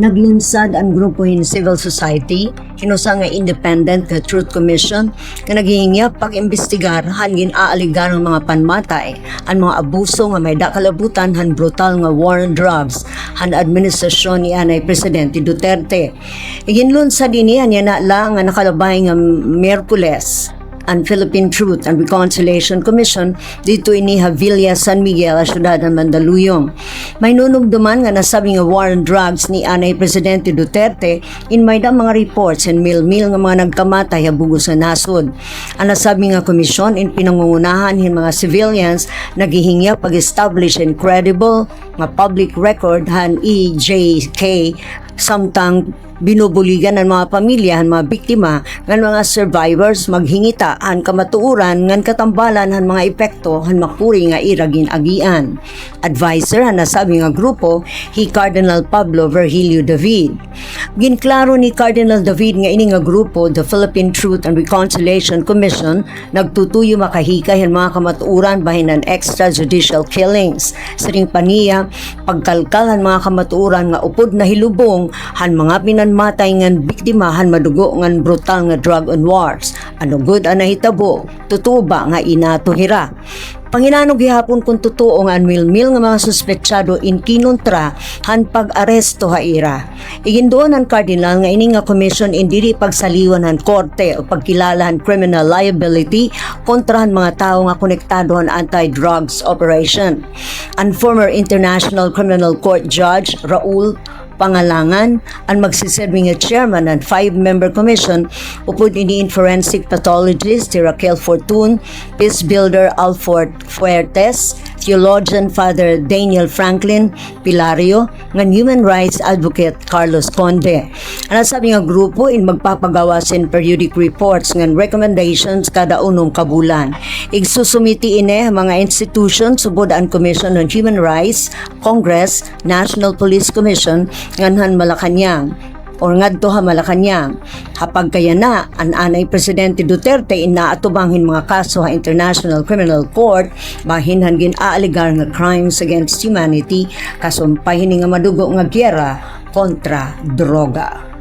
Naglunsad ang grupo in civil society, hinusa nga independent nga Truth Commission, nga naghihingya pag-imbestigar hangin aaligar ng mga panmatay, ang mga abuso nga may dakalabutan han brutal nga war on drugs, han administrasyon ni Anay Presidente Duterte. Iginlunsad din niya na lang nga nakalabay nga Miyerkules ang Philippine Truth and Reconciliation Commission dito ini Havilla, San Miguel, syudad ng Mandaluyong. May nunugduman nga nasabi nga war on drugs ni Anay Presidente Duterte in may da mga reports and mil-mil nga mga nagkamatay habugos sa nasod. Ang nasabi nga komisyon in pinangungunahan hin mga civilians naghihingya pag-establish and credible nga public record han EJK samtang binubuligan ng mga pamilya, han mga biktima, ng mga survivors maghingita, han kamatuuran, ngan katambalan, han mga epekto, han makuri nga iragin agian. Advisor, han nasabi nga grupo, hi Cardinal Pablo Virgilio David. Ginklaro ni Cardinal David nga ini nga grupo, the Philippine Truth and Reconciliation Commission, nagtutuyo makahikay han mga kamatuuran bahin ng extrajudicial killings. Siring paniya, pagkalkal han mga kamatuuran nga upod na hilubong, han mga matay ngan biktima han madugo ngan brutal nga drug on wars. Ano good ang nahitabo? Totoo ba nga inatuhira? Panginanog gihapon kung totoo nga mil-mil nga mga suspetsado in kinontra han pag-aresto haira. Igindoon ang Cardinal nga ini nga commission indiri pagsaliwan han korte o pagkilala han criminal liability kontra han mga tao nga konektado han anti-drugs operation. Ang former International Criminal Court Judge Raul Pangalangan ang magsiserving nga chairman ng 5-member commission upod ini forensic pathologist si Raquel Fortun, peace builder Alford Fuertes, theologian Father Daniel Franklin Pilario, ng human rights advocate Carlos Conde. Ang sabi nga grupo in magpapagawa sin periodic reports ng recommendations kada unong kabulan. Igsusumiti ine mga institution subod ang Commission on Human Rights, Congress, National Police Commission, nganhan Malacanang or ngadto ha Malacanang. Hapag kaya na ang Anay Presidente Duterte inaatubanghin mga kaso ha International Criminal Court bahin gin aaligar nga crimes against humanity kasumpahin nga madugo nga gyera kontra droga.